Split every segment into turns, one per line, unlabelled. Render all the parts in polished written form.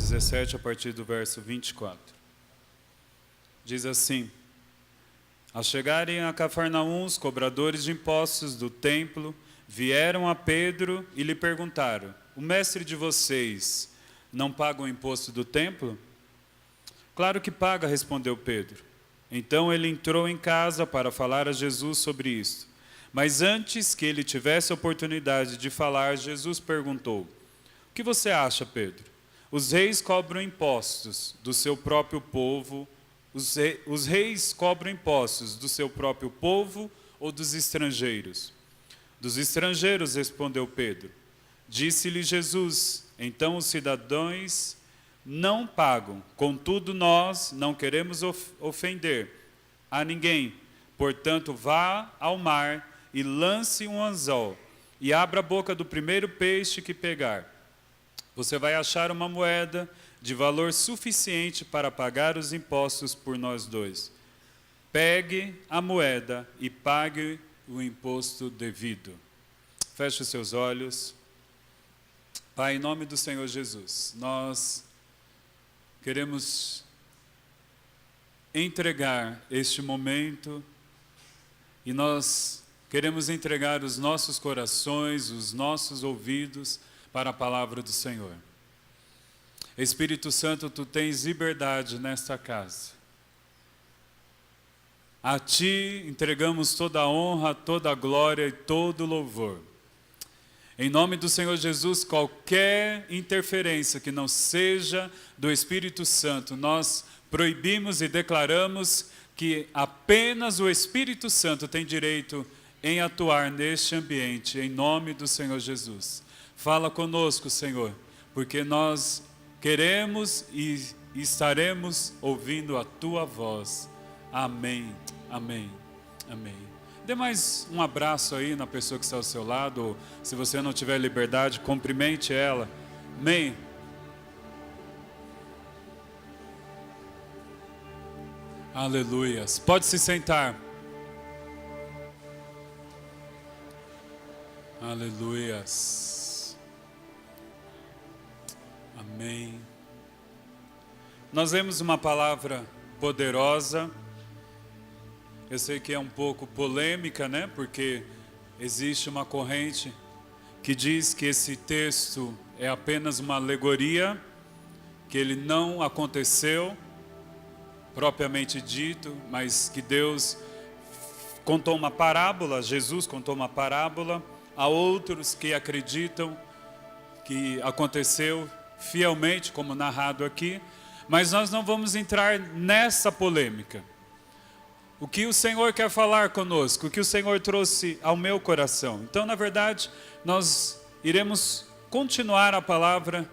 17, a partir do verso 24. Diz assim: Ao chegarem a Cafarnaum, os cobradores de impostos do templo vieram a Pedro e lhe perguntaram: O mestre de vocês não paga o imposto do templo? Claro que paga, respondeu Pedro. Então ele entrou em casa para falar a Jesus sobre isto. Mas antes que ele tivesse a oportunidade de falar, Jesus perguntou: O que você acha, Pedro? Os reis cobram impostos do seu próprio povo. Os reis cobram impostos do seu próprio povo ou dos estrangeiros? Dos estrangeiros, respondeu Pedro. Disse-lhe Jesus: Então os cidadãos não pagam, contudo nós não queremos ofender a ninguém. Portanto, vá ao mar e lance um anzol, e abra a boca do primeiro peixe que pegar. Você vai achar uma moeda de valor suficiente para pagar os impostos por nós dois. Pegue a moeda e pague o imposto devido. Feche os seus olhos. Pai, em nome do Senhor Jesus, nós queremos entregar este momento e nós queremos entregar os nossos corações, os nossos ouvidos para a palavra do Senhor. Espírito Santo, tu tens liberdade nesta casa. A ti entregamos toda a honra, toda a glória e todo o louvor. Em nome do Senhor Jesus, qualquer interferência que não seja do Espírito Santo, nós proibimos e declaramos que apenas o Espírito Santo tem direito em atuar neste ambiente, em nome do Senhor Jesus. Fala conosco, Senhor, porque nós queremos e estaremos ouvindo a tua voz. Amém, amém, amém. Dê mais um abraço aí na pessoa que está ao seu lado, ou se você não tiver liberdade, cumprimente ela. Amém. Aleluias. Pode se sentar. Aleluias. Amém. Nós vemos uma palavra poderosa. Eu sei que é um pouco polêmica, né? Porque existe uma corrente que diz que esse texto é apenas uma alegoria, que ele não aconteceu, propriamente dito, mas que Deus contou uma parábola, Jesus contou uma parábola. Há outros que acreditam que aconteceu fielmente, como narrado aqui, mas nós não vamos entrar nessa polêmica. O que o Senhor quer falar conosco, o que o Senhor trouxe ao meu coração. Então, na verdade, nós iremos continuar a palavra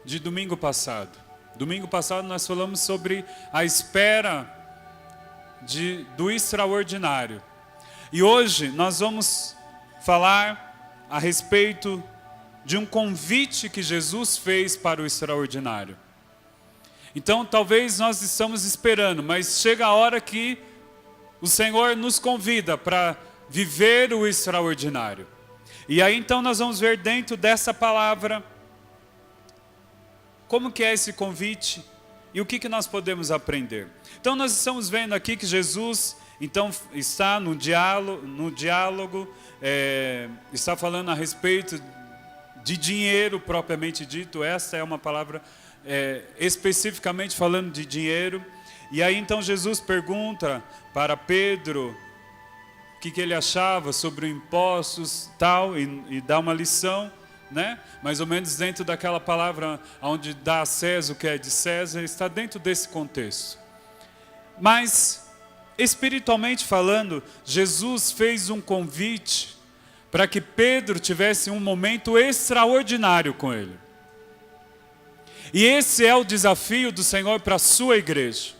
de domingo passado. Domingo passado nós falamos sobre a espera do extraordinário. E hoje nós vamos falar a respeito de um convite que Jesus fez para o extraordinário. Então, talvez nós estamos esperando, mas chega a hora que o Senhor nos convida para viver o extraordinário. E aí então nós vamos ver dentro dessa palavra como que é esse convite e o que nós podemos aprender. Então nós estamos vendo aqui que Jesus então está no diálogo, está falando a respeito de dinheiro propriamente dito. Essa é uma palavra especificamente falando de dinheiro. E aí então Jesus pergunta para Pedro o que ele achava sobre impostos tal, e dá uma lição, né? Mais ou menos dentro daquela palavra onde dá a César o que é de César, está dentro desse contexto. Mas, espiritualmente falando, Jesus fez um convite para que Pedro tivesse um momento extraordinário com ele. E esse é o desafio do Senhor para a sua igreja.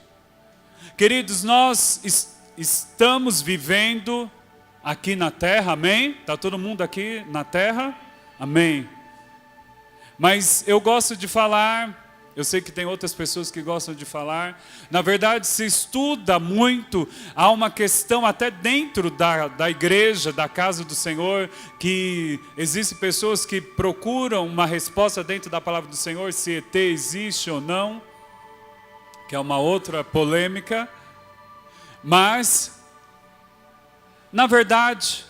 Queridos, nós estamos vivendo aqui na terra, amém? Está todo mundo aqui na terra? Amém. Mas eu gosto de falar Eu sei que tem outras pessoas que gostam de falar. Na verdade, se estuda muito, há uma questão até dentro da igreja, da casa do Senhor, que existem pessoas que procuram uma resposta dentro da palavra do Senhor, se ET existe ou não, que é uma outra polêmica. Mas, na verdade,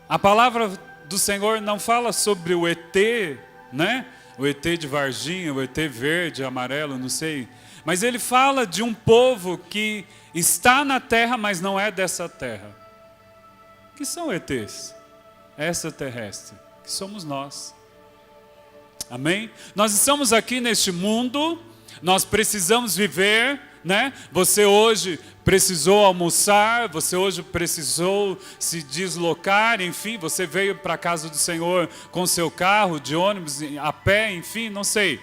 a palavra do Senhor não fala sobre o ET, né? O ET de Varginha, o ET verde, amarelo, não sei. Mas ele fala de um povo que está na terra, mas não é dessa terra. Que são ETs? Extraterrestre, que somos nós. Amém? Nós estamos aqui neste mundo, nós precisamos viver, né? Você hoje precisou almoçar, você hoje precisou se deslocar, enfim, você veio para a casa do Senhor com seu carro, de ônibus, a pé, enfim, não sei.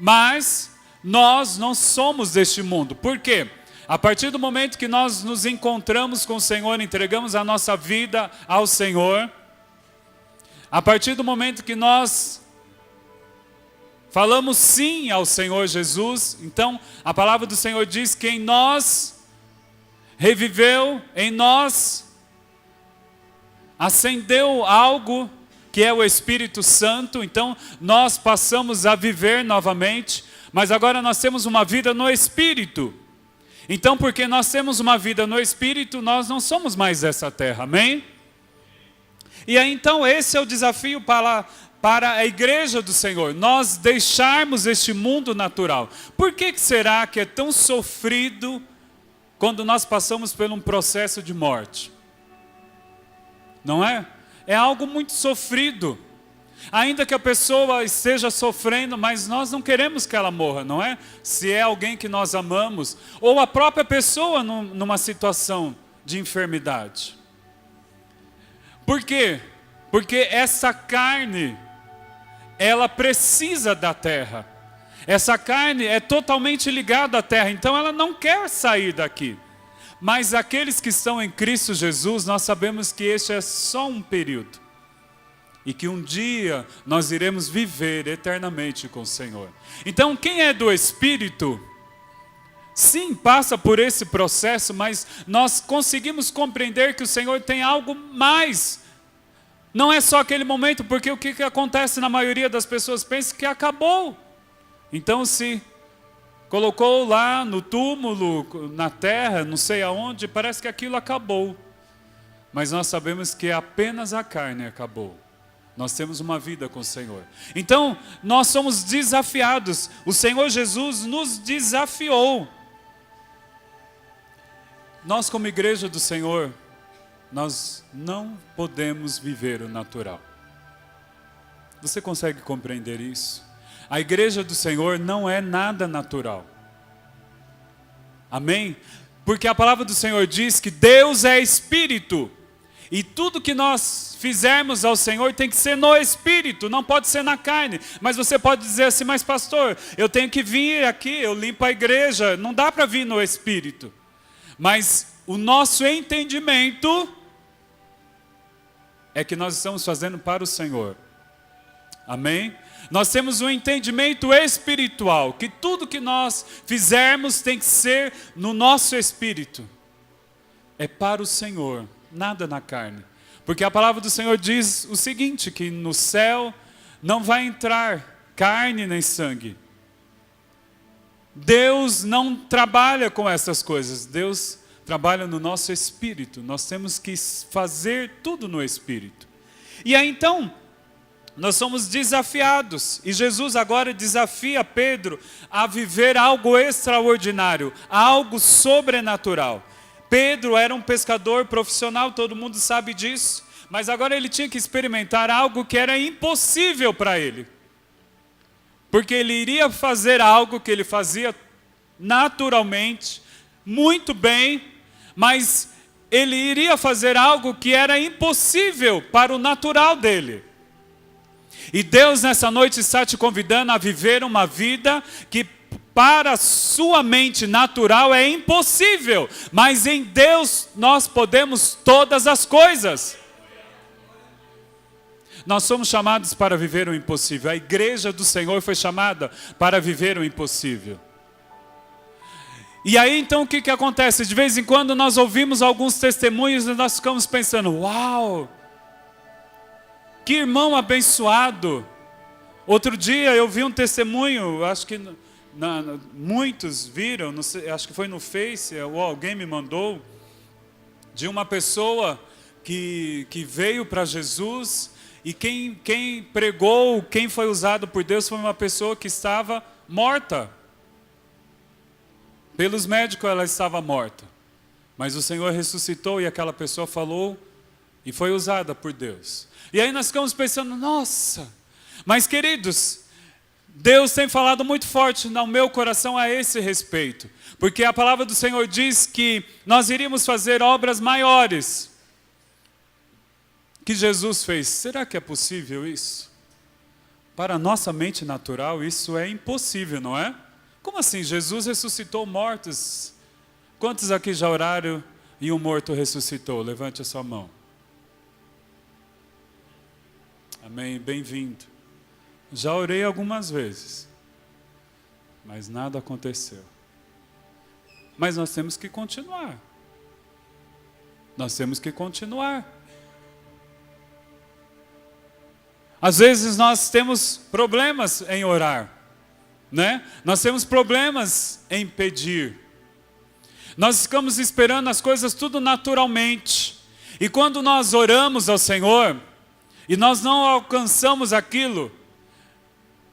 Mas nós não somos deste mundo. Por quê? A partir do momento que nós nos encontramos com o Senhor, entregamos a nossa vida ao Senhor, a partir do momento que nós falamos sim ao Senhor Jesus, então a palavra do Senhor diz que em nós reviveu, em nós acendeu algo que é o Espírito Santo, então nós passamos a viver novamente, mas agora nós temos uma vida no Espírito. Então, porque nós temos uma vida no Espírito, nós não somos mais dessa terra, amém? E aí então esse é o desafio para a igreja do Senhor, nós deixarmos este mundo natural. Por que será que é tão sofrido quando nós passamos por um processo de morte? Não é? É algo muito sofrido. Ainda que a pessoa esteja sofrendo, mas nós não queremos que ela morra, não é? Se é alguém que nós amamos, ou a própria pessoa numa situação de enfermidade. Por quê? Porque essa carne, ela precisa da terra. Essa carne é totalmente ligada à terra, então ela não quer sair daqui. Mas aqueles que estão em Cristo Jesus, nós sabemos que este é só um período. E que um dia nós iremos viver eternamente com o Senhor. Então quem é do Espírito, sim, passa por esse processo, mas nós conseguimos compreender que o Senhor tem algo mais. Não é só aquele momento, porque o que acontece na maioria das pessoas? Pensa que acabou. Então se colocou lá no túmulo, na terra, não sei aonde, parece que aquilo acabou. Mas nós sabemos que apenas a carne acabou. Nós temos uma vida com o Senhor. Então nós somos desafiados. O Senhor Jesus nos desafiou. Nós como igreja do Senhor, nós não podemos viver o natural. Você consegue compreender isso? A igreja do Senhor não é nada natural. Amém? Porque a palavra do Senhor diz que Deus é Espírito. E tudo que nós fizermos ao Senhor tem que ser no Espírito, não pode ser na carne. Mas você pode dizer assim, mas pastor, eu tenho que vir aqui, eu limpo a igreja, não dá para vir no Espírito. Mas o nosso entendimento é que nós estamos fazendo para o Senhor. Amém? Nós temos um entendimento espiritual, que tudo que nós fizermos tem que ser no nosso espírito. É para o Senhor, nada na carne. Porque a palavra do Senhor diz o seguinte, que no céu não vai entrar carne nem sangue. Deus não trabalha com essas coisas, Deus trabalha no nosso espírito. Nós temos que fazer tudo no espírito. E aí então, nós somos desafiados, e Jesus agora desafia Pedro a viver algo extraordinário, algo sobrenatural. Pedro era um pescador profissional, todo mundo sabe disso, mas agora ele tinha que experimentar algo que era impossível para ele. Porque ele iria fazer algo que ele fazia naturalmente, muito bem, mas ele iria fazer algo que era impossível para o natural dele. E Deus nessa noite está te convidando a viver uma vida que para a sua mente natural é impossível, mas em Deus nós podemos todas as coisas. Nós somos chamados para viver o impossível. A igreja do Senhor foi chamada para viver o impossível. E aí então o que acontece? De vez em quando nós ouvimos alguns testemunhos e nós ficamos pensando, uau, que irmão abençoado. Outro dia eu vi um testemunho, acho que muitos viram, não sei, acho que foi no Face, ou alguém me mandou, de uma pessoa que veio para Jesus e quem pregou, quem foi usado por Deus foi uma pessoa que estava morta. Pelos médicos ela estava morta, mas o Senhor ressuscitou e aquela pessoa falou e foi usada por Deus. E aí nós ficamos pensando, nossa, mas queridos, Deus tem falado muito forte no meu coração a esse respeito, porque a palavra do Senhor diz que nós iríamos fazer obras maiores que Jesus fez. Será que é possível isso? Para a nossa mente natural isso é impossível, não é? Como assim? Jesus ressuscitou mortos. Quantos aqui já oraram e um morto ressuscitou? Levante a sua mão. Amém, bem-vindo. Já orei algumas vezes, mas nada aconteceu. Mas nós temos que continuar. Nós temos que continuar. Às vezes nós temos problemas em orar, né? Nós temos problemas em pedir. Nós ficamos esperando as coisas tudo naturalmente. E quando nós oramos ao Senhor e nós não alcançamos aquilo,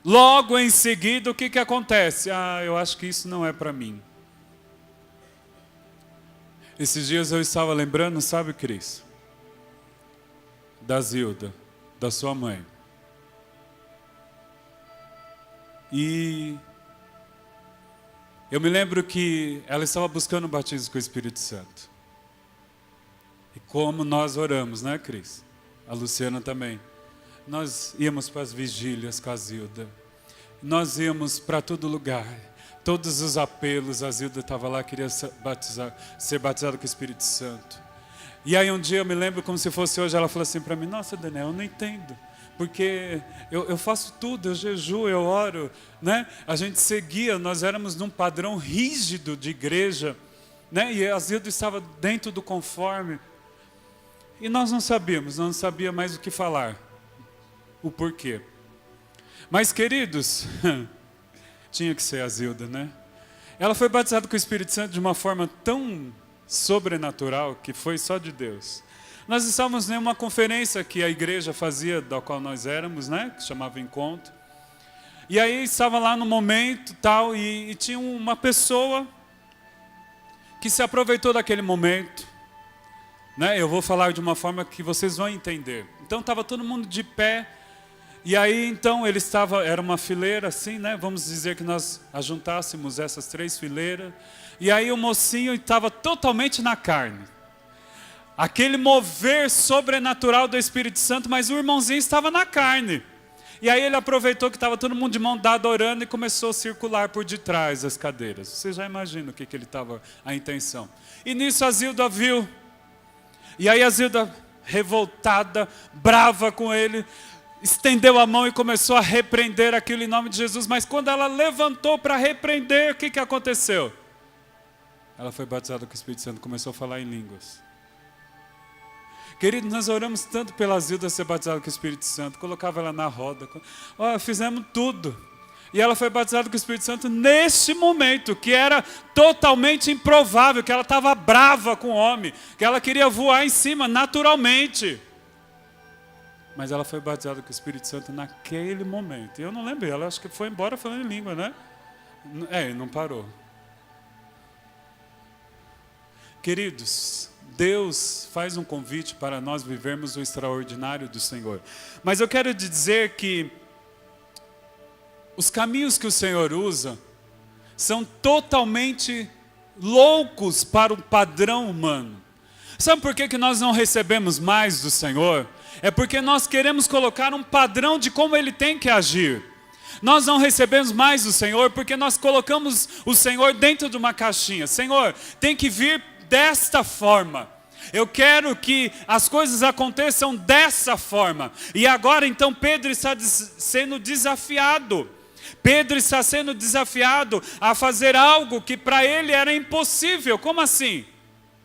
logo em seguida o que acontece? Eu acho que isso não é para mim. Esses dias eu estava lembrando, sabe, Cris? Da Zilda, da sua mãe. E eu me lembro que ela estava buscando o batismo com o Espírito Santo. E como nós oramos, né, Cris? A Luciana também. Nós íamos para as vigílias com a Zilda. Nós íamos para todo lugar. Todos os apelos, a Zilda estava lá, queria ser batizada com o Espírito Santo. E aí um dia eu me lembro como se fosse hoje, ela falou assim para mim, nossa, Daniel, eu não entendo. Porque eu faço tudo, eu jejuo, eu oro, né? A gente seguia, nós éramos num padrão rígido de igreja, né? E a Zilda estava dentro do conforme. E nós não sabíamos mais o que falar, o porquê. Mas queridos, tinha que ser a Zilda, né? Ela foi batizada com o Espírito Santo de uma forma tão sobrenatural que foi só de Deus. Nós estávamos em uma conferência que a igreja fazia, da qual nós éramos, né? Que chamava Encontro. E aí estava lá no momento tal, e tinha uma pessoa que se aproveitou daquele momento. Né? Eu vou falar de uma forma que vocês vão entender. Então estava todo mundo de pé. E aí então era uma fileira assim, né? Vamos dizer que nós ajuntássemos essas 3 fileiras. E aí o mocinho estava totalmente na carne. Aquele mover sobrenatural do Espírito Santo, mas o irmãozinho estava na carne. E aí ele aproveitou que estava todo mundo de mão dada orando e começou a circular por detrás das cadeiras. Você já imagina o que ele estava, a intenção. E nisso a Zilda viu. E aí a Zilda, revoltada, brava com ele, estendeu a mão e começou a repreender aquilo em nome de Jesus. Mas quando ela levantou para repreender, o que aconteceu? Ela foi batizada com o Espírito Santo, começou a falar em línguas. Queridos, nós oramos tanto pela Zilda ser batizada com o Espírito Santo, colocava ela na roda, fizemos tudo. E ela foi batizada com o Espírito Santo neste momento, que era totalmente improvável, que ela estava brava com o homem, que ela queria voar em cima naturalmente. Mas ela foi batizada com o Espírito Santo naquele momento. E eu não lembro, ela acho que foi embora falando em língua, né? Não parou. Queridos, Deus faz um convite para nós vivermos o extraordinário do Senhor. Mas eu quero dizer que os caminhos que o Senhor usa são totalmente loucos para o padrão humano. Sabe por que nós não recebemos mais do Senhor? É porque nós queremos colocar um padrão de como Ele tem que agir. Nós não recebemos mais do Senhor porque nós colocamos o Senhor dentro de uma caixinha. Senhor, tem que vir desta forma. Eu quero que as coisas aconteçam dessa forma. E agora então Pedro está sendo desafiado. Pedro está sendo desafiado a fazer algo que para ele era impossível. Como assim?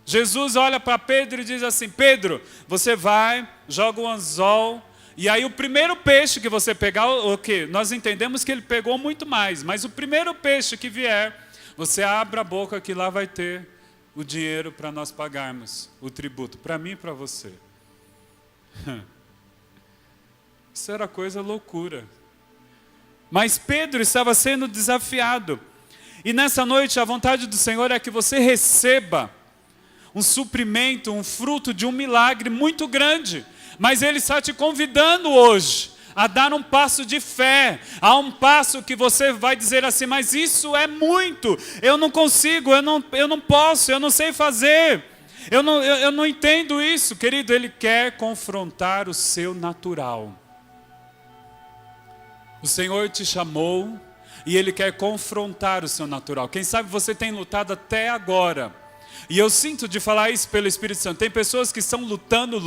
Jesus olha para Pedro e diz assim: Pedro, você vai, joga o anzol, e aí o primeiro peixe que você pegar, o quê? Nós entendemos que ele pegou muito mais, mas o primeiro peixe que vier, você abre a boca que lá vai ter o dinheiro para nós pagarmos o tributo, para mim e para você. Isso era coisa loucura. Mas Pedro estava sendo desafiado. E nessa noite a vontade do Senhor é que você receba um suprimento, um fruto de um milagre muito grande. Mas Ele está te convidando hoje a dar um passo de fé. Há um passo que você vai dizer assim: mas isso é muito, eu não consigo, eu não posso, eu não sei fazer. Eu não entendo isso. Querido, Ele quer confrontar o seu natural. O Senhor te chamou e Ele quer confrontar o seu natural. Quem sabe você tem lutado até agora. E eu sinto de falar isso pelo Espírito Santo. Tem pessoas que estão lutando,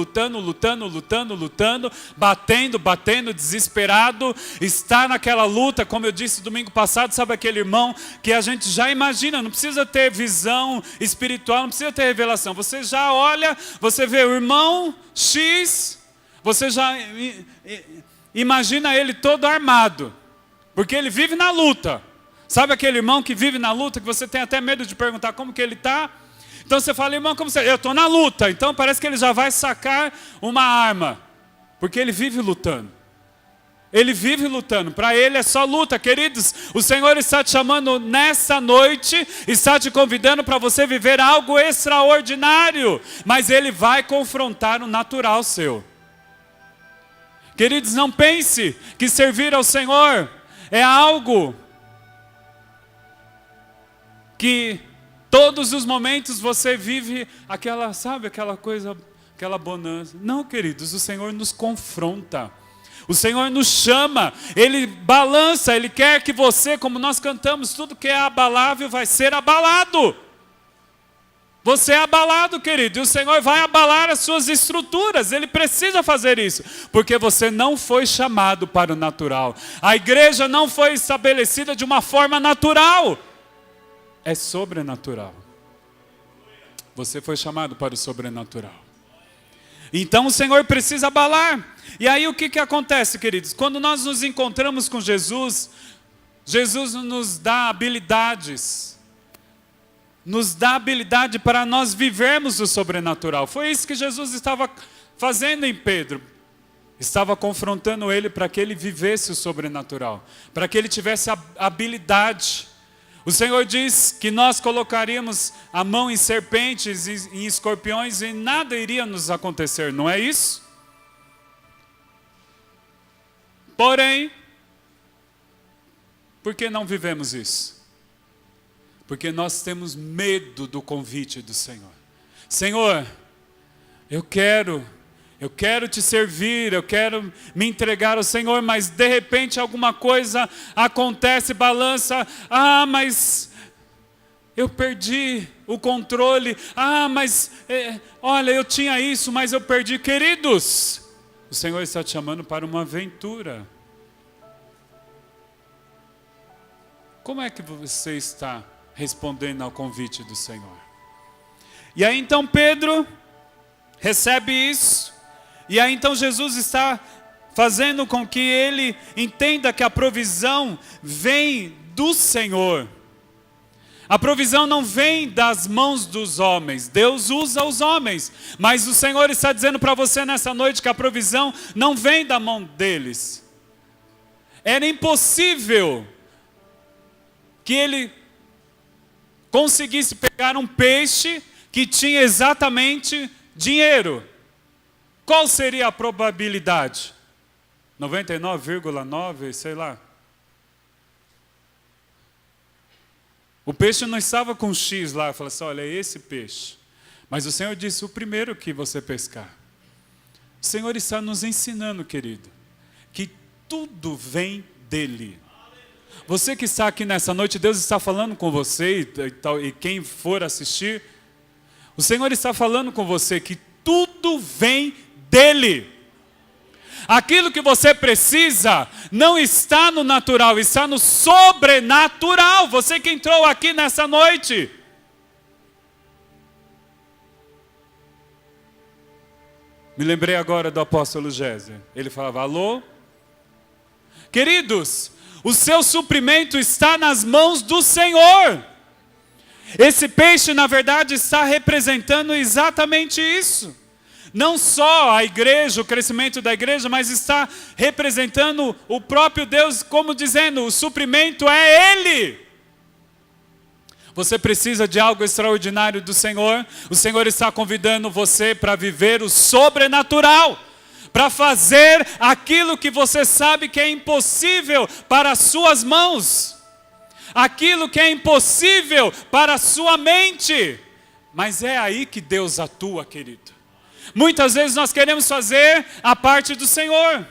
batendo, desesperado. Está naquela luta, como eu disse domingo passado, sabe aquele irmão que a gente já imagina, não precisa ter visão espiritual, não precisa ter revelação. Você já olha, você vê o irmão X, você já imagina ele todo armado, porque ele vive na luta. Sabe aquele irmão que vive na luta, que você tem até medo de perguntar como que ele está? Então você fala: irmão, como você... Eu estou na luta. Então parece que ele já vai sacar uma arma, porque ele vive lutando. Ele vive lutando, para ele é só luta. Queridos, o Senhor está te chamando nessa noite, está te convidando para você viver algo extraordinário, mas Ele vai confrontar o natural seu. Queridos, não pense que servir ao Senhor é algo que todos os momentos você vive aquela, sabe, aquela coisa, aquela bonança. Não, queridos, o Senhor nos confronta. O Senhor nos chama, Ele balança, Ele quer que você, como nós cantamos, tudo que é abalável vai ser abalado. Você é abalado, querido, e o Senhor vai abalar as suas estruturas. Ele precisa fazer isso, porque você não foi chamado para o natural. A igreja não foi estabelecida de uma forma natural, é sobrenatural. Você foi chamado para o sobrenatural. Então o Senhor precisa abalar. E aí o que acontece, queridos? Quando nós nos encontramos com Jesus, Jesus nos dá habilidades. Nos dá habilidade para nós vivermos o sobrenatural. Foi isso que Jesus estava fazendo em Pedro. Estava confrontando ele para que ele vivesse o sobrenatural. Para que ele tivesse a habilidade. O Senhor diz que nós colocaríamos a mão em serpentes e em escorpiões e nada iria nos acontecer, não é isso? Porém, por que não vivemos isso? Porque nós temos medo do convite do Senhor. Senhor, eu quero te servir, eu quero me entregar ao Senhor, mas de repente alguma coisa acontece, balança. Ah, mas eu perdi o controle. Ah, mas olha, eu tinha isso, mas eu perdi. Queridos, o Senhor está te chamando para uma aventura. Como é que você está respondendo ao convite do Senhor? E aí então Pedro recebe isso. E aí então Jesus está fazendo com que ele entenda que a provisão vem do Senhor. A provisão não vem das mãos dos homens. Deus usa os homens. Mas o Senhor está dizendo para você nessa noite que a provisão não vem da mão deles. Era impossível que ele conseguisse pegar um peixe que tinha exatamente dinheiro. Qual seria a probabilidade? 99,9, sei lá. O peixe não estava com X lá, falou assim: olha, é esse peixe. Mas o Senhor disse: o primeiro que você pescar. O Senhor está nos ensinando, querido, que tudo vem dEle. Você que está aqui nessa noite, Deus está falando com você e quem for assistir. O Senhor está falando com você que tudo vem dEle. Aquilo que você precisa não está no natural, está no sobrenatural. Você que entrou aqui nessa noite. Me lembrei agora do apóstolo Géser. Ele falava, alô? Queridos, o seu suprimento está nas mãos do Senhor. Esse peixe, na verdade, está representando exatamente isso. Não só a igreja, o crescimento da igreja, mas está representando o próprio Deus, como dizendo, o suprimento é Ele. Você precisa de algo extraordinário do Senhor. O Senhor está convidando você para viver o sobrenatural. Para fazer aquilo que você sabe que é impossível para as suas mãos. Aquilo que é impossível para a sua mente. Mas é aí que Deus atua, querido. Muitas vezes nós queremos fazer a parte do Senhor.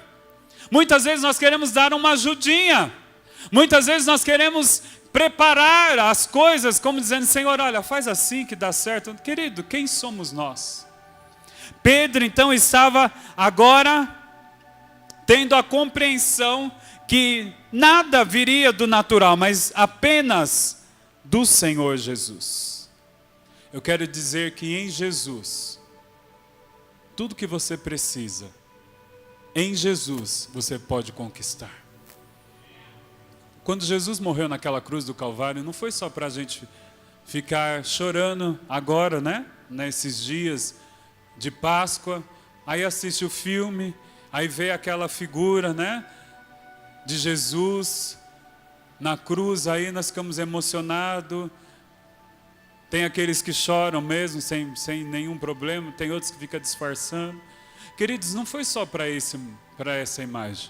Muitas vezes nós queremos dar uma ajudinha. Muitas vezes nós queremos preparar as coisas, como dizendo, Senhor, olha, faz assim que dá certo. Querido, quem somos nós? Pedro, então, estava agora tendo a compreensão que nada viria do natural, mas apenas do Senhor Jesus. Eu quero dizer que em Jesus, tudo que você precisa, em Jesus, você pode conquistar. Quando Jesus morreu naquela cruz do Calvário, não foi só para a gente ficar chorando agora, né? Nesses dias de Páscoa, aí assiste o filme, aí vê aquela figura, né? De Jesus na cruz, aí nós ficamos emocionados. Tem aqueles que choram mesmo, sem nenhum problema, tem outros que ficam disfarçando. Queridos, não foi só para essa imagem.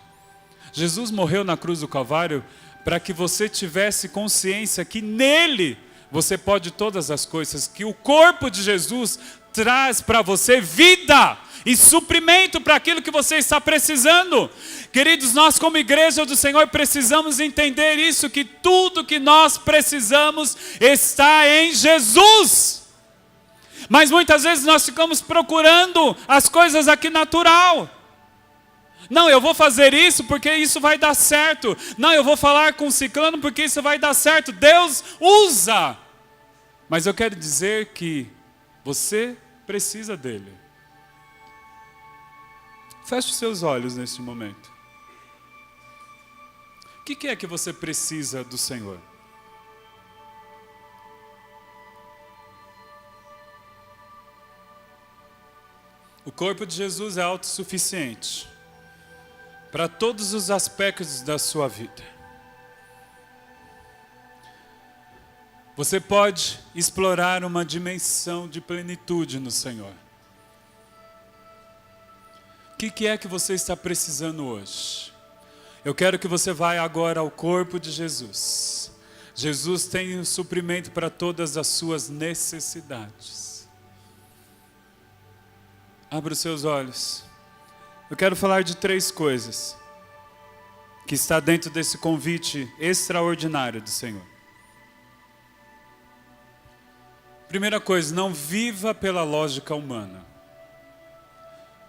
Jesus morreu na cruz do Calvário para que você tivesse consciência que nele você pode todas as coisas, que o corpo de Jesus traz para você vida e suprimento para aquilo que você está precisando. Queridos, nós como igreja do Senhor precisamos entender isso, que tudo que nós precisamos está em Jesus. Mas muitas vezes nós ficamos procurando as coisas aqui natural. Não, eu vou fazer isso porque isso vai dar certo. Não, eu vou falar com o ciclano porque isso vai dar certo. Deus usa. Mas eu quero dizer que você precisa dele. Feche os seus olhos neste momento. O que é que você precisa do Senhor? O corpo de Jesus é autossuficiente para todos os aspectos da sua vida. Você pode explorar uma dimensão de plenitude no Senhor. O que é que você está precisando hoje? Eu quero que você vá agora ao corpo de Jesus. Jesus tem o suprimento para todas as suas necessidades. Abra os seus olhos. Eu quero falar de 3 coisas que está dentro desse convite extraordinário do Senhor. Primeira coisa, não viva pela lógica humana.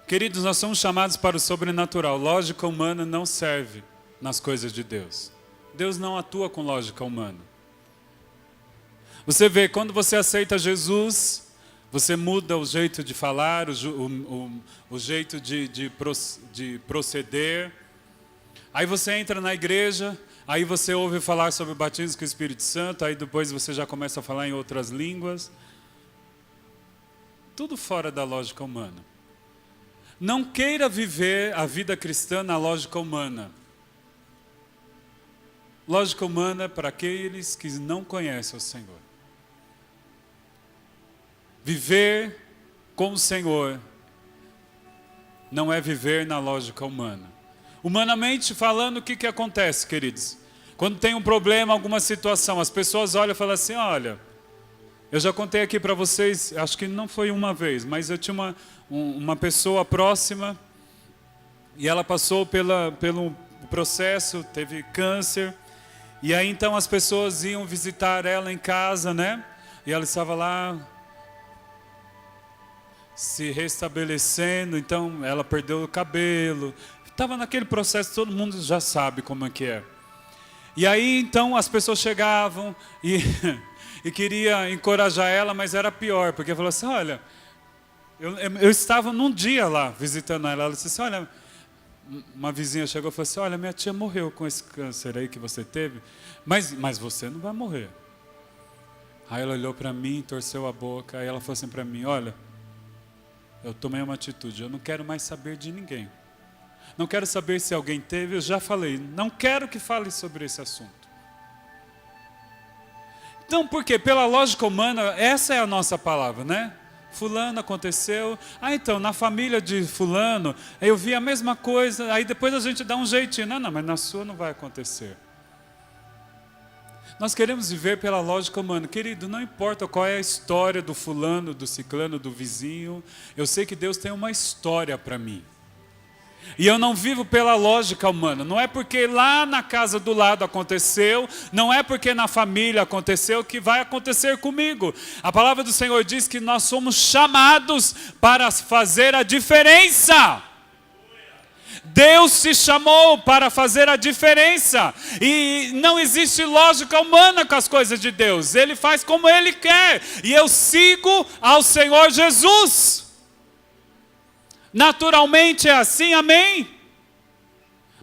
Queridos, nós somos chamados para o sobrenatural. Lógica humana não serve nas coisas de Deus. Deus não atua com lógica humana. Você vê, quando você aceita Jesus, você muda o jeito de falar, o jeito de proceder. Aí você entra na igreja, aí você ouve falar sobre o batismo com o Espírito Santo, aí depois você já começa a falar em outras línguas. Tudo fora da lógica humana. Não queira viver a vida cristã na lógica humana. Lógica humana para aqueles que não conhecem o Senhor. Viver com o Senhor não é viver na lógica humana. Humanamente falando, o que acontece, queridos? Quando tem um problema, alguma situação, as pessoas olham e falam assim, olha, eu já contei aqui para vocês, acho que não foi uma vez, mas eu tinha uma pessoa próxima e ela passou pelo processo, teve câncer, e aí então as pessoas iam visitar ela em casa, né? E ela estava lá se restabelecendo, então ela perdeu o cabelo. Estava naquele processo, todo mundo já sabe como é que é. E aí, então, as pessoas chegavam e, e queria encorajar ela, mas era pior, porque falou assim, olha, eu estava num dia lá visitando ela, ela disse assim, olha, uma vizinha chegou e falou assim, olha, minha tia morreu com esse câncer aí que você teve, mas você não vai morrer. Aí ela olhou para mim, torceu a boca, aí ela falou assim para mim, olha, eu tomei uma atitude, eu não quero mais saber de ninguém. Não quero saber se alguém teve, eu já falei, não quero que fale sobre esse assunto. Então, por quê? Pela lógica humana, essa é a nossa palavra, né? Fulano aconteceu, então, na família de fulano, eu vi a mesma coisa, aí depois a gente dá um jeitinho, não, mas na sua não vai acontecer. Nós queremos viver pela lógica humana. Querido, não importa qual é a história do fulano, do ciclano, do vizinho, eu sei que Deus tem uma história para mim. E eu não vivo pela lógica humana. Não é porque lá na casa do lado aconteceu, não é porque na família aconteceu que vai acontecer comigo. A palavra do Senhor diz que nós somos chamados para fazer a diferença. Deus se chamou para fazer a diferença. E não existe lógica humana com as coisas de Deus. Ele faz como Ele quer. E eu sigo ao Senhor Jesus. Naturalmente é assim, amém?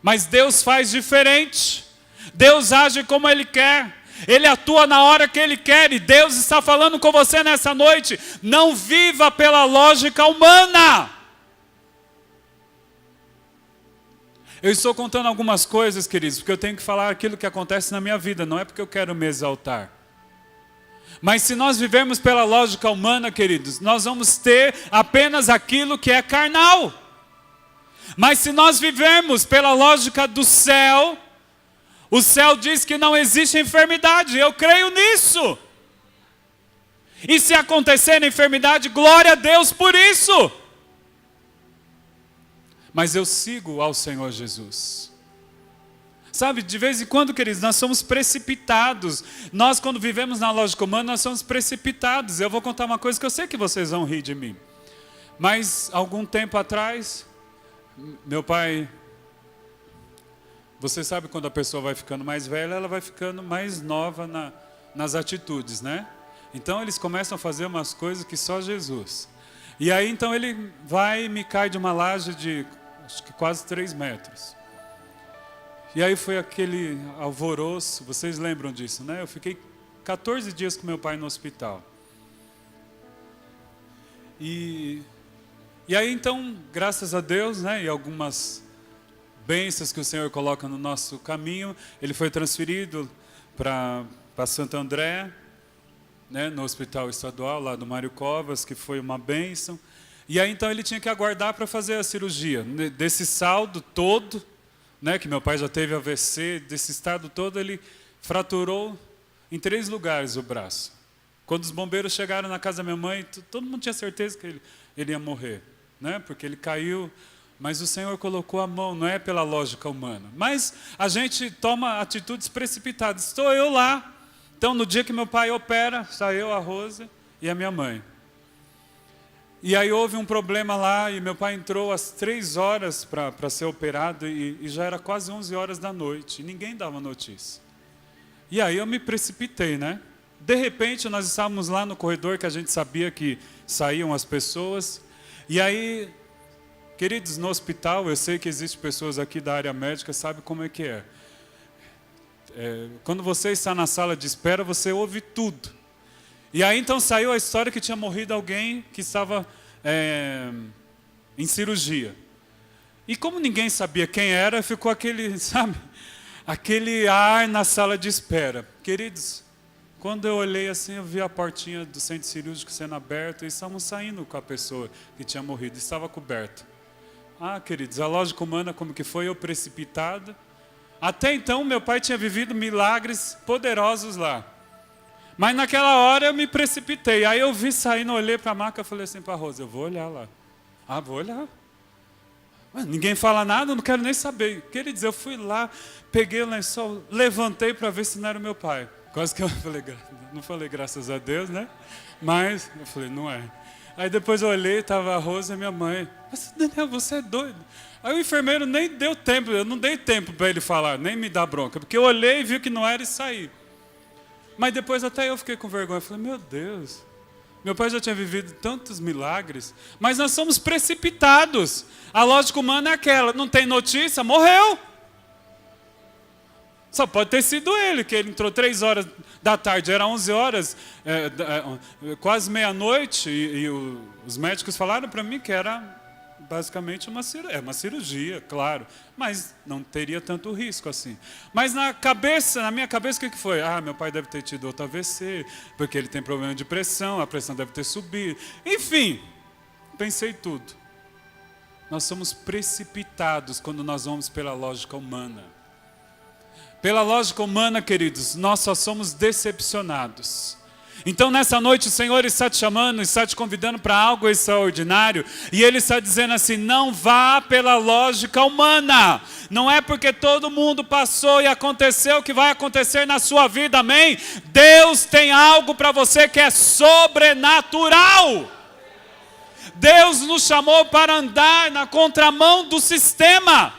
Mas Deus faz diferente. Deus age como Ele quer. Ele atua na hora que Ele quer. E Deus está falando com você nessa noite. Não viva pela lógica humana. Eu estou contando algumas coisas, queridos, porque eu tenho que falar aquilo que acontece na minha vida. Não é porque eu quero me exaltar. Mas se nós vivermos pela lógica humana, queridos, nós vamos ter apenas aquilo que é carnal. Mas se nós vivermos pela lógica do céu, o céu diz que não existe enfermidade. Eu creio nisso. E se acontecer enfermidade, glória a Deus por isso. Mas eu sigo ao Senhor Jesus. Sabe, de vez em quando, queridos, nós somos precipitados. Nós, quando vivemos na lógica humana, nós somos precipitados. Eu vou contar uma coisa que eu sei que vocês vão rir de mim. Mas, algum tempo atrás, meu pai... Você sabe quando a pessoa vai ficando mais velha, ela vai ficando mais nova nas atitudes, né? Então, eles começam a fazer umas coisas que só Jesus. E aí, então, ele vai e me cai de uma laje de, acho que quase 3 metros. E aí foi aquele alvoroço, vocês lembram disso, né? Eu fiquei 14 dias com meu pai no hospital. E aí então, graças a Deus, né? E algumas bênçãos que o Senhor coloca no nosso caminho, ele foi transferido para Santo André, né? No hospital estadual lá do Mário Covas, que foi uma bênção. E aí então ele tinha que aguardar para fazer a cirurgia. Desse saldo todo, né, que meu pai já teve AVC, desse estado todo, ele fraturou em 3 lugares o braço. Quando os bombeiros chegaram na casa da minha mãe, todo mundo tinha certeza que ele ia morrer, né, porque ele caiu, mas o Senhor colocou a mão, não é pela lógica humana. Mas a gente toma atitudes precipitadas. Estou eu lá, então no dia que meu pai opera, está eu, a Rosa e a minha mãe. E aí houve um problema lá e meu pai entrou às 3 horas para ser operado e já era quase 11 horas da noite. E ninguém dava notícia. E aí eu me precipitei, né? De repente nós estávamos lá no corredor que a gente sabia que saíam as pessoas. E aí, queridos, no hospital, eu sei que existem pessoas aqui da área médica, sabe como é que é. Quando você está na sala de espera, você ouve tudo. E aí então saiu a história que tinha morrido alguém que estava em cirurgia. E como ninguém sabia quem era, ficou aquele, sabe, aquele ar na sala de espera. Queridos, quando eu olhei assim, eu vi a portinha do centro cirúrgico sendo aberta e estavam saindo com a pessoa que tinha morrido, estava coberta. Queridos, a lógica humana como que foi, eu precipitado. Até então meu pai tinha vivido milagres poderosos lá. Mas naquela hora eu me precipitei. Aí eu vi saindo, olhei para a maca e falei assim para a Rosa, eu vou olhar lá. Vou olhar. Mas ninguém fala nada, eu não quero nem saber. Queridos, eu fui lá, peguei o lençol, levantei para ver se não era o meu pai. Quase que eu falei, não falei graças a Deus, né? Mas eu falei, não é. Aí depois eu olhei, estava a Rosa e minha mãe. Mas, Daniel, você é doido. Aí o enfermeiro nem deu tempo, eu não dei tempo para ele falar, nem me dar bronca. Porque eu olhei e vi que não era e saí. Mas depois até eu fiquei com vergonha. Eu falei, meu Deus, meu pai já tinha vivido tantos milagres. Mas nós somos precipitados. A lógica humana é aquela, não tem notícia, morreu. Só pode ter sido ele, que ele entrou 3 horas da tarde, era 11 horas, quase meia-noite, e os médicos falaram para mim que era basicamente uma cirurgia, claro, mas não teria tanto risco assim. Mas na minha cabeça, o que foi? Meu pai deve ter tido outro AVC, porque ele tem problema de pressão, a pressão deve ter subido. Enfim, pensei tudo. Nós somos precipitados quando nós vamos pela lógica humana. Pela lógica humana, queridos, nós só somos decepcionados. Então nessa noite o Senhor está te chamando, está te convidando para algo extraordinário. E Ele está dizendo assim, não vá pela lógica humana. Não é porque todo mundo passou e aconteceu que vai acontecer na sua vida, amém? Deus tem algo para você que é sobrenatural. Deus nos chamou para andar na contramão do sistema.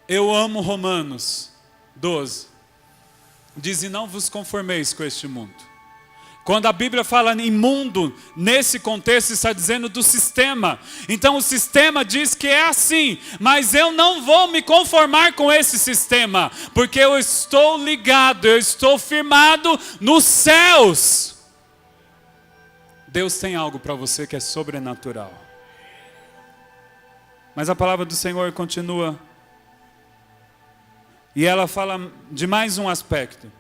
Eu amo Romanos 12. Diz, e não vos conformeis com este mundo. Quando a Bíblia fala em mundo, nesse contexto está dizendo do sistema. Então o sistema diz que é assim, mas eu não vou me conformar com esse sistema, porque eu estou ligado, eu estou firmado nos céus. Deus tem algo para você que é sobrenatural. Mas a palavra do Senhor continua. E ela fala de mais um aspecto.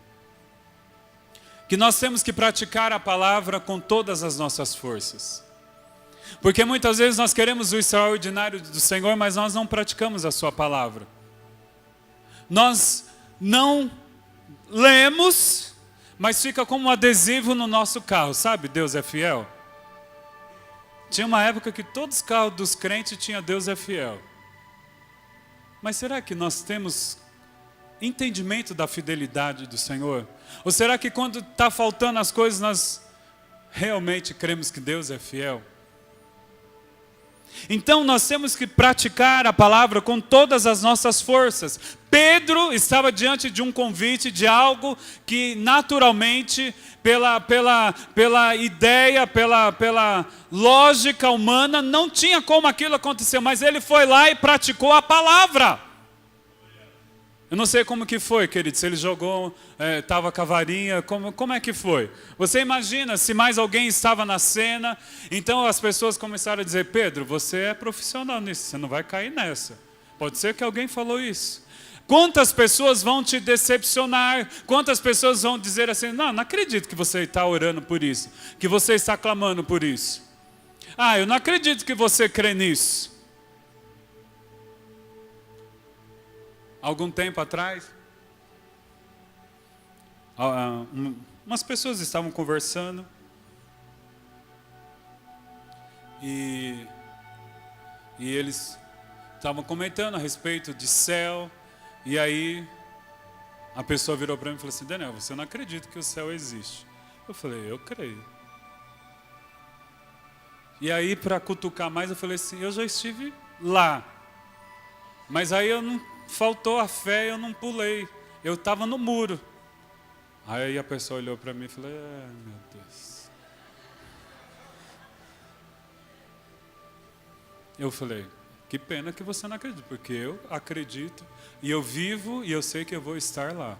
Que nós temos que praticar a palavra com todas as nossas forças. Porque muitas vezes nós queremos o extraordinário do Senhor, mas nós não praticamos a sua palavra. Nós não lemos, mas fica como um adesivo no nosso carro. Sabe, Deus é fiel? Tinha uma época que todos os carros dos crentes tinham Deus é fiel. Mas será que nós temos entendimento da fidelidade do Senhor? Ou será que quando está faltando as coisas, nós realmente cremos que Deus é fiel? Então nós temos que praticar a palavra com todas as nossas forças. Pedro estava diante de um convite, de algo que naturalmente, pela ideia, pela lógica humana, não tinha como aquilo acontecer. Mas ele foi lá e praticou a palavra. Eu não sei como que foi, querido, se ele jogou, estava com a varinha, como é que foi? Você imagina se mais alguém estava na cena, então as pessoas começaram a dizer, Pedro, você é profissional nisso, você não vai cair nessa. Pode ser que alguém falou isso. Quantas pessoas vão te decepcionar? Quantas pessoas vão dizer assim, não acredito que você está orando por isso, que você está clamando por isso. Eu não acredito que você crê nisso. Algum tempo atrás, umas pessoas estavam conversando e eles estavam comentando a respeito de céu, e aí a pessoa virou para mim e falou assim, Daniel, você não acredita que o céu existe? Eu falei, eu creio. E aí, para cutucar mais, eu falei assim, eu já estive lá, mas aí faltou a fé, eu não pulei. Eu estava no muro. Aí a pessoa olhou para mim e falou, meu Deus. Eu falei, que pena que você não acredita, porque eu acredito, e eu vivo, e eu sei que eu vou estar lá.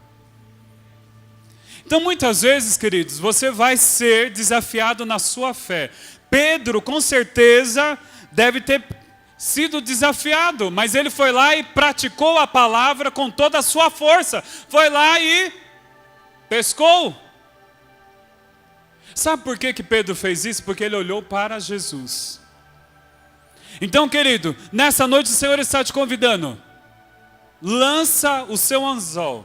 Então muitas vezes, queridos, você vai ser desafiado na sua fé. Pedro, com certeza, deve ter sido desafiado, mas ele foi lá e praticou a palavra com toda a sua força. Foi lá e pescou. Sabe por que Pedro fez isso? Porque ele olhou para Jesus. Então, querido, nessa noite o Senhor está te convidando. Lança o seu anzol.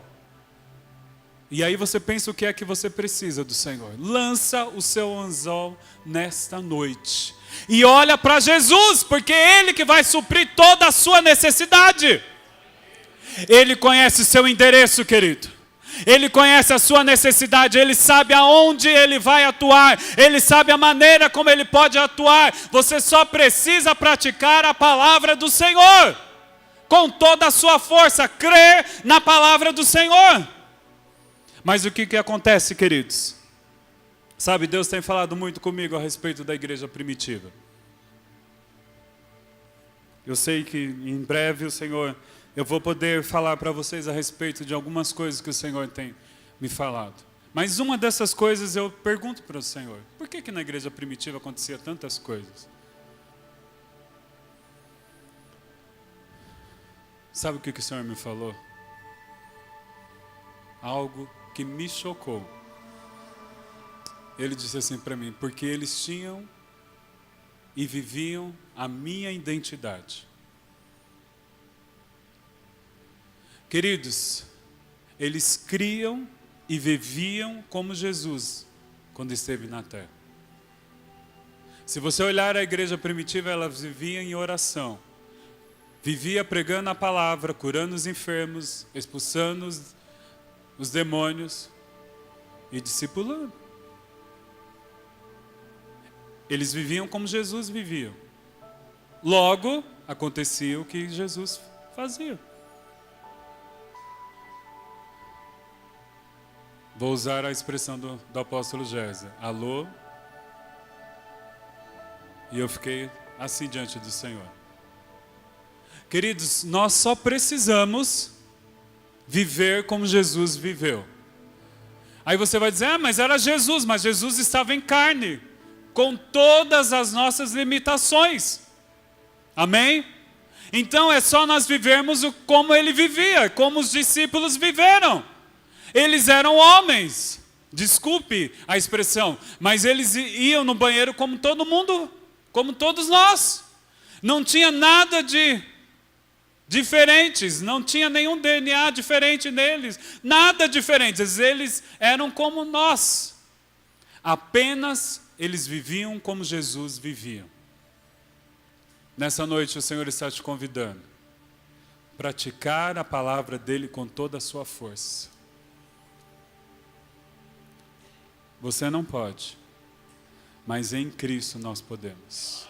E aí você pensa o que é que você precisa do Senhor. Lança o seu anzol nesta noite. E olha para Jesus, porque é Ele que vai suprir toda a sua necessidade. Ele conhece o seu endereço, querido. Ele conhece a sua necessidade, Ele sabe aonde Ele vai atuar, Ele sabe a maneira como Ele pode atuar. Você só precisa praticar a palavra do Senhor, com toda a sua força, crer na palavra do Senhor. Mas o que acontece, queridos? Sabe, Deus tem falado muito comigo a respeito da igreja primitiva. Eu sei que em breve eu vou poder falar para vocês a respeito de algumas coisas que o Senhor tem me falado. Mas uma dessas coisas eu pergunto para o Senhor: por que na igreja primitiva acontecia tantas coisas? Sabe o que o Senhor me falou? Algo que me chocou. Ele disse assim para mim: porque eles tinham e viviam a minha identidade. Queridos, eles criam e viviam como Jesus quando esteve na terra. Se você olhar a igreja primitiva, ela vivia em oração. Vivia pregando a palavra, curando os enfermos, expulsando os demônios e discipulando. Eles viviam como Jesus vivia. Logo, acontecia o que Jesus fazia. Vou usar a expressão do apóstolo Gésia. Alô? E eu fiquei assim diante do Senhor. Queridos, nós só precisamos viver como Jesus viveu. Aí você vai dizer: mas era Jesus, mas Jesus estava em carne, com todas as nossas limitações. Amém? Então é só nós vivermos como ele vivia, como os discípulos viveram. Eles eram homens, desculpe a expressão, mas eles iam no banheiro como todo mundo, como todos nós. Não tinha nada de diferentes, não tinha nenhum DNA diferente neles, nada diferente. Eles eram como nós, apenas eles viviam como Jesus vivia. Nessa noite o Senhor está te convidando a praticar a palavra dele com toda a sua força. Você não pode, mas em Cristo nós podemos.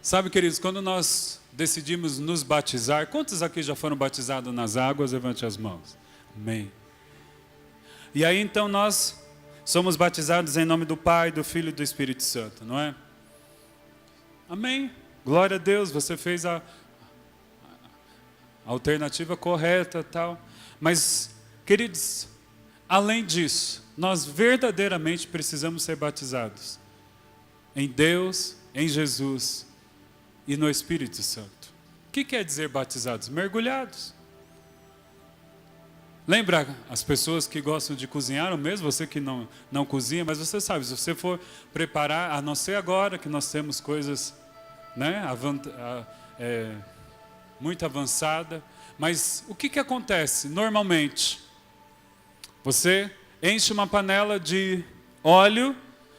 Sabe, queridos, quando nós decidimos nos batizar, quantos aqui já foram batizados nas águas? Levante as mãos. Amém. E aí então nós somos batizados em nome do Pai, do Filho e do Espírito Santo, não é? Amém. Glória a Deus, você fez a alternativa correta, tal. Mas, queridos, além disso, nós verdadeiramente precisamos ser batizados em Deus, em Jesus e no Espírito Santo. O que quer dizer batizados? Mergulhados. Lembra as pessoas que gostam de cozinhar, ou mesmo você que não cozinha, mas você sabe, se você for preparar, a não ser agora que nós temos coisas, né, muito avançada, mas o que acontece normalmente? Você enche uma panela de óleo,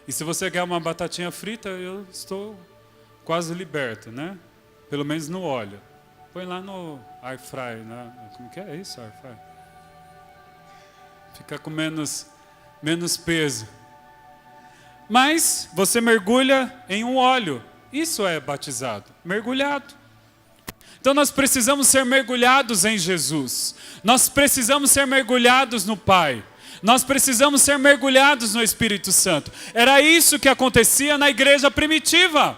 e se você quer uma batatinha frita, eu estou quase liberto, né? Pelo menos no óleo. Põe lá no air fry, né? Como que é isso, air fry? Fica com menos peso. Mas você mergulha em um óleo. Isso é batizado, mergulhado. Então nós precisamos ser mergulhados em Jesus. Nós precisamos ser mergulhados no Pai. Nós precisamos ser mergulhados no Espírito Santo. Era isso que acontecia na igreja primitiva.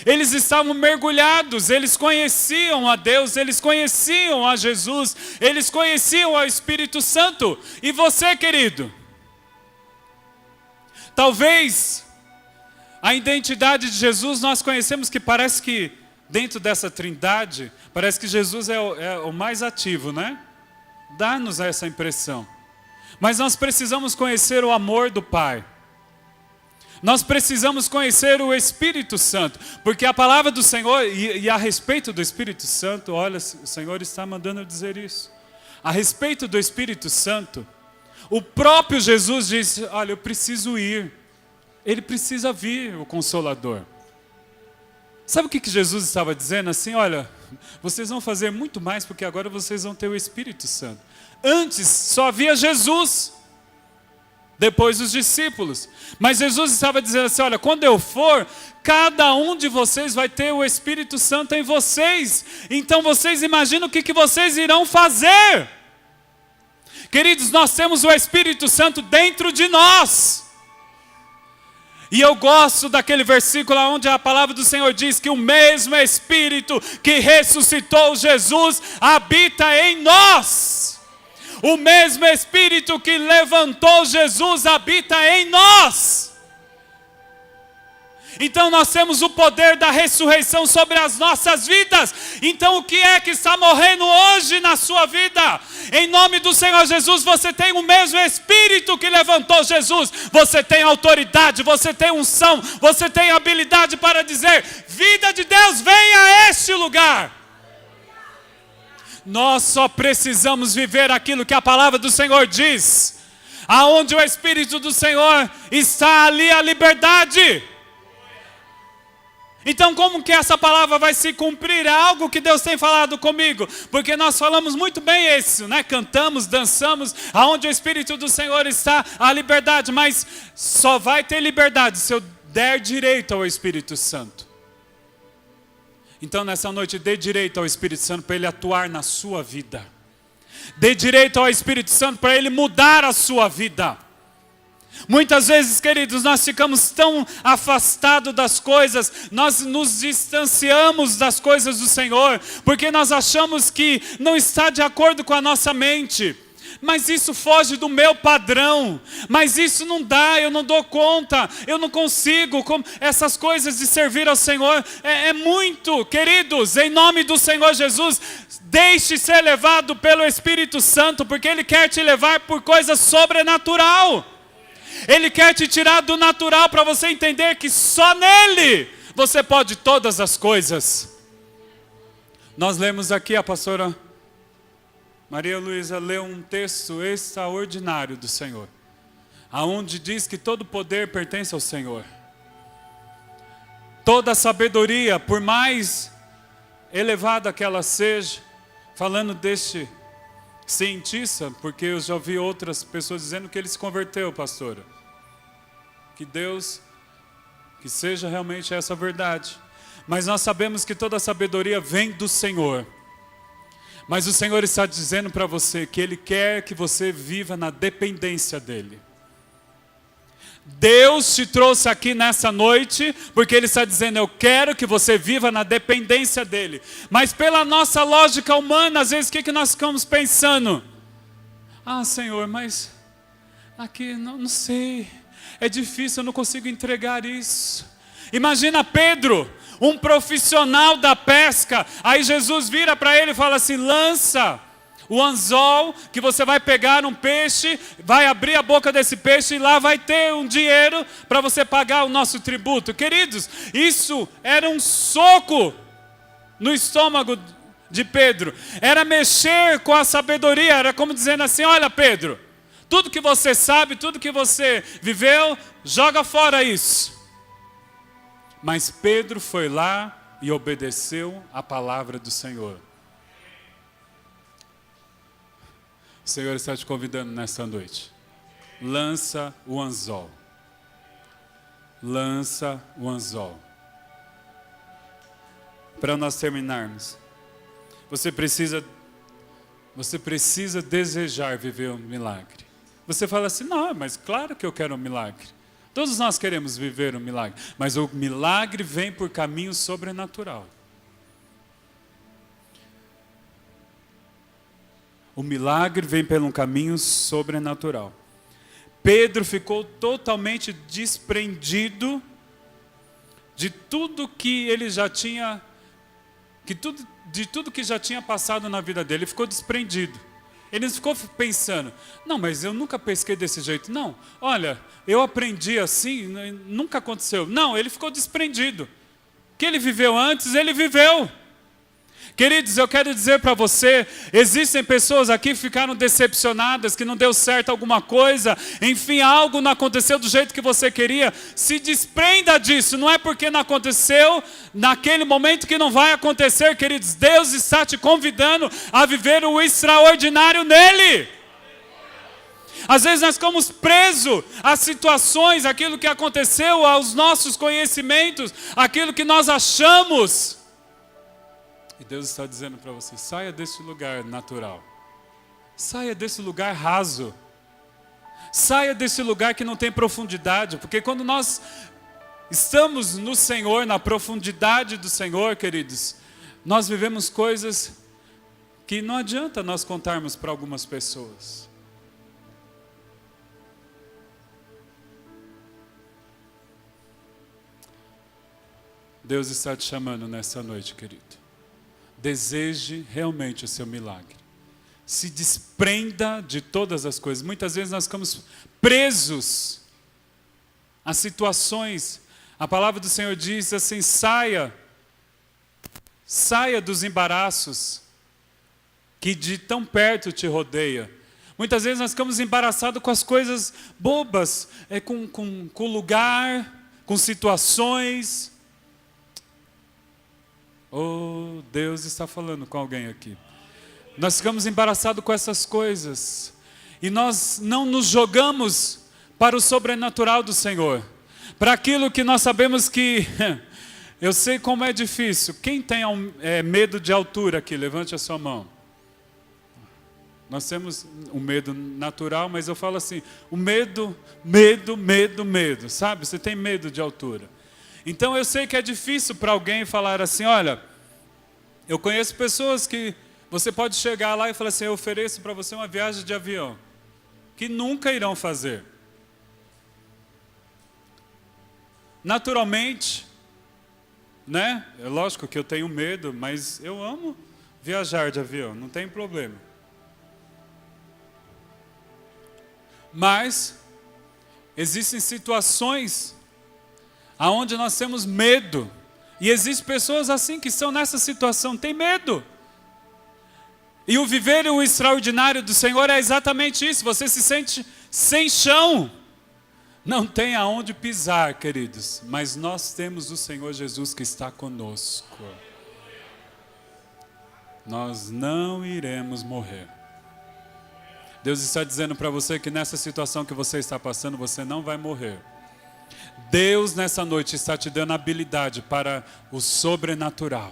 Eles estavam mergulhados, eles conheciam a Deus, eles conheciam a Jesus, eles conheciam o Espírito Santo. E você, querido? Talvez a identidade de Jesus nós conhecemos, que parece que dentro dessa trindade, parece que Jesus é o mais ativo, né? Dá-nos essa impressão. Mas nós precisamos conhecer o amor do Pai. Nós precisamos conhecer o Espírito Santo, porque a palavra do Senhor, e a respeito do Espírito Santo, olha, o Senhor está mandando eu dizer isso. A respeito do Espírito Santo, o próprio Jesus disse: olha, eu preciso ir. Ele precisa vir, o Consolador. Sabe o que Jesus estava dizendo? Assim, olha, vocês vão fazer muito mais, porque agora vocês vão ter o Espírito Santo. Antes só havia Jesus, depois os discípulos. Mas Jesus estava dizendo assim, olha, quando eu for, cada um de vocês vai ter o Espírito Santo em vocês. Então vocês imaginam o que vocês irão fazer. Queridos, nós temos o Espírito Santo dentro de nós. E eu gosto daquele versículo onde a palavra do Senhor diz que o mesmo Espírito que ressuscitou Jesus habita em nós. O mesmo Espírito que levantou Jesus habita em nós. Então nós temos o poder da ressurreição sobre as nossas vidas. Então o que é que está morrendo hoje na sua vida? Em nome do Senhor Jesus, você tem o mesmo Espírito que levantou Jesus. Você tem autoridade, você tem unção, você tem habilidade para dizer, vida de Deus, venha a este lugar. Nós só precisamos viver aquilo que a palavra do Senhor diz. Aonde o Espírito do Senhor está, ali a liberdade. Então como que essa palavra vai se cumprir? É algo que Deus tem falado comigo. Porque nós falamos muito bem isso, né? Cantamos, dançamos. Aonde o Espírito do Senhor está, a liberdade. Mas só vai ter liberdade se eu der direito ao Espírito Santo. Então nessa noite, dê direito ao Espírito Santo para Ele atuar na sua vida. Dê direito ao Espírito Santo para Ele mudar a sua vida. Muitas vezes, queridos, nós ficamos tão afastados das coisas, nós nos distanciamos das coisas do Senhor, porque nós achamos que não está de acordo com a nossa mente. Mas isso foge do meu padrão, mas isso não dá, eu não dou conta, eu não consigo, essas coisas de servir ao Senhor, é muito, queridos, em nome do Senhor Jesus, deixe ser levado pelo Espírito Santo, porque Ele quer te levar por coisas sobrenatural, Ele quer te tirar do natural para você entender que só nele você pode todas as coisas. Nós lemos aqui, a pastora Maria Luísa leu um texto extraordinário do Senhor, aonde diz que todo poder pertence ao Senhor. Toda sabedoria, por mais elevada que ela seja, falando deste cientista, porque eu já ouvi outras pessoas dizendo que ele se converteu, pastora. Que Deus, que seja realmente essa verdade. Mas nós sabemos que toda sabedoria vem do Senhor. Mas o Senhor está dizendo para você que Ele quer que você viva na dependência dEle. Deus te trouxe aqui nessa noite, porque Ele está dizendo, eu quero que você viva na dependência dEle. Mas pela nossa lógica humana, às vezes o que nós ficamos pensando? Ah, Senhor, mas aqui não sei, é difícil, eu não consigo entregar isso. Imagina Pedro, um profissional da pesca, aí Jesus vira para ele e fala assim, lança o anzol, que você vai pegar um peixe, vai abrir a boca desse peixe e lá vai ter um dinheiro para você pagar o nosso tributo. Queridos, isso era um soco no estômago de Pedro, era mexer com a sabedoria, era como dizendo assim, olha Pedro, tudo que você sabe, tudo que você viveu, joga fora isso. Mas Pedro foi lá e obedeceu a palavra do Senhor. O Senhor está te convidando nesta noite. Lança o anzol. Lança o anzol. Para nós terminarmos, você precisa desejar viver um milagre. Você fala assim, não, mas claro que eu quero um milagre. Todos nós queremos viver um milagre, mas o milagre vem por caminho sobrenatural. O milagre vem por um caminho sobrenatural. Pedro ficou totalmente desprendido de tudo que ele já tinha, de tudo que já tinha passado na vida dele. Ele ficou desprendido. Ele não ficou pensando, não, mas eu nunca pesquei desse jeito. Não, olha, eu aprendi assim, nunca aconteceu. Não, ele ficou desprendido. O que ele viveu antes, ele viveu. Queridos, eu quero dizer para você, existem pessoas aqui que ficaram decepcionadas, que não deu certo alguma coisa, enfim, algo não aconteceu do jeito que você queria. Se desprenda disso, não é porque não aconteceu naquele momento que não vai acontecer, queridos. Deus está te convidando a viver o extraordinário nele. Às vezes nós ficamos presos às situações, aquilo que aconteceu, aos nossos conhecimentos, aquilo que nós achamos. E Deus está dizendo para você, saia desse lugar natural. Saia desse lugar raso. Saia desse lugar que não tem profundidade. Porque quando nós estamos no Senhor, na profundidade do Senhor, queridos, nós vivemos coisas que não adianta nós contarmos para algumas pessoas. Deus está te chamando nessa noite, querido. Deseje realmente o seu milagre. Se desprenda de todas as coisas. Muitas vezes nós ficamos presos a situações. A palavra do Senhor diz assim, saia dos embaraços que de tão perto te rodeia. Muitas vezes nós ficamos embaraçados com as coisas bobas, com lugar, com situações. Oh, Deus está falando com alguém aqui. Nós ficamos embaraçados com essas coisas. E nós não nos jogamos para o sobrenatural do Senhor. Para aquilo que nós sabemos que... Eu sei como é difícil. Quem tem medo de altura aqui? Levante a sua mão. Nós temos um medo natural, mas eu falo assim, o medo, sabe? Você tem medo de altura. Então eu sei que é difícil para alguém falar assim, olha, eu conheço pessoas que você pode chegar lá e falar assim, eu ofereço para você uma viagem de avião, que nunca irão fazer. Naturalmente, né? É lógico que eu tenho medo, mas eu amo viajar de avião, não tem problema. Mas existem situações aonde nós temos medo. E existem pessoas assim que estão nessa situação, tem medo. E o viver o extraordinário do Senhor é exatamente isso. Você se sente sem chão. Não tem aonde pisar, queridos. Mas nós temos o Senhor Jesus que está conosco. Nós não iremos morrer. Deus está dizendo para você que nessa situação que você está passando, você não vai morrer. Deus nessa noite está te dando habilidade para o sobrenatural.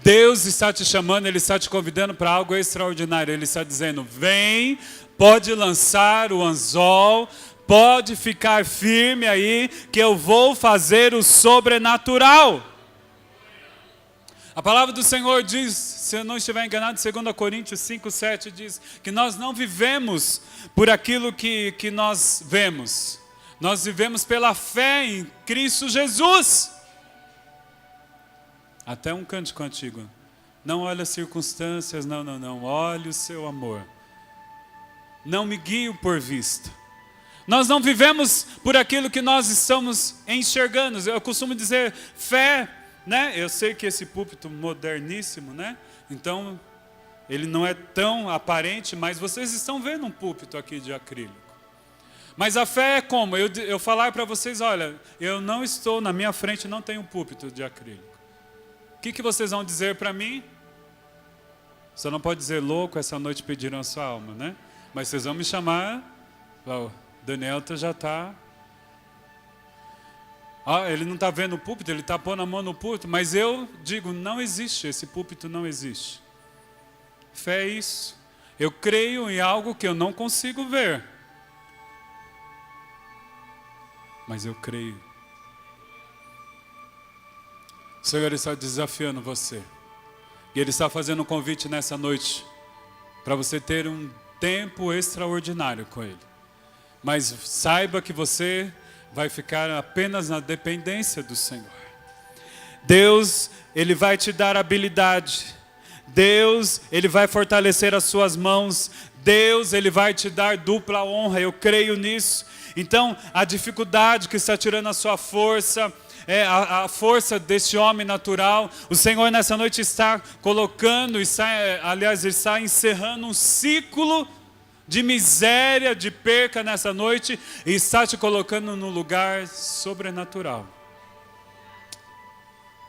Deus está te chamando, Ele está te convidando para algo extraordinário. Ele está dizendo, vem, pode lançar o anzol, pode ficar firme aí, que eu vou fazer o sobrenatural. A palavra do Senhor diz, se eu não estiver enganado, 2 Coríntios 5:7 diz que nós não vivemos por aquilo que nós vemos. Nós vivemos pela fé em Cristo Jesus. Até um cântico antigo. Não olhe as circunstâncias, não. Olhe o seu amor. Não me guio por vista. Nós não vivemos por aquilo que nós estamos enxergando. Eu costumo dizer fé, né? Eu sei que esse púlpito moderníssimo, né? Então, ele não é tão aparente, mas vocês estão vendo um púlpito aqui de acrílico. Mas a fé é como? Eu falar para vocês, olha, eu não estou, na minha frente não tem um púlpito de acrílico. O que vocês vão dizer para mim? Você não pode dizer louco, essa noite pediram a sua alma, né? Mas vocês vão me chamar, o Daniel já está... ele não está vendo o púlpito, ele está pondo a mão no púlpito, mas eu digo, não existe, esse púlpito não existe. Fé é isso. Eu creio em algo que eu não consigo ver. Mas eu creio. O Senhor está desafiando você. E Ele está fazendo um convite nessa noite para você ter um tempo extraordinário com Ele. Mas saiba que você vai ficar apenas na dependência do Senhor. Deus, Ele vai te dar habilidade. Deus, Ele vai fortalecer as suas mãos. Deus, Ele vai te dar dupla honra. Eu creio nisso. Então, a dificuldade que está tirando a sua força, a força deste homem natural. O Senhor nessa noite está colocando, está encerrando um ciclo de miséria, de perca nessa noite, e está te colocando no lugar sobrenatural.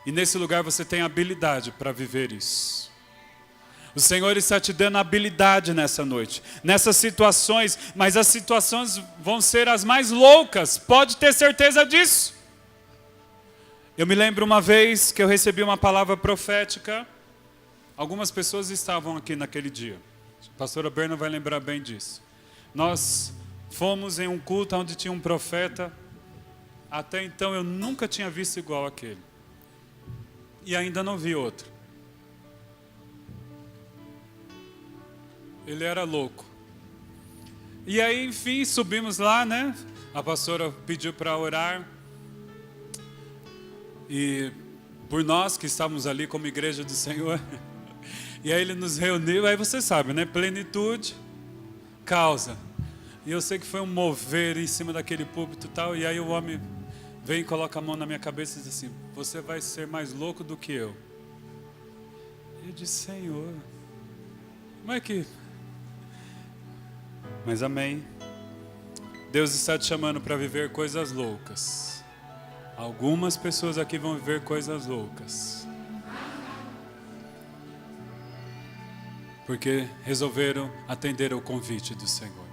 E nesse lugar você tem habilidade para viver isso. O Senhor está te dando habilidade nessa noite, nessas situações, mas as situações vão ser as mais loucas, pode ter certeza disso. Eu me lembro uma vez que eu recebi uma palavra profética, algumas pessoas estavam aqui naquele dia, a pastora Berna vai lembrar bem disso. Nós fomos em um culto onde tinha um profeta, até então eu nunca tinha visto igual aquele, e ainda não vi outro. Ele era louco. E aí, enfim, subimos lá, né? A pastora pediu para orar. E por nós que estávamos ali como igreja do Senhor. E aí ele nos reuniu, aí você sabe, né? Plenitude, causa. E eu sei que foi um mover em cima daquele púlpito e tal. E aí o homem vem e coloca a mão na minha cabeça e diz assim: você vai ser mais louco do que eu. E eu disse: Senhor, como é que... Mas amém. Deus está te chamando para viver coisas loucas. Algumas pessoas aqui vão viver coisas loucas. Porque resolveram atender ao convite do Senhor.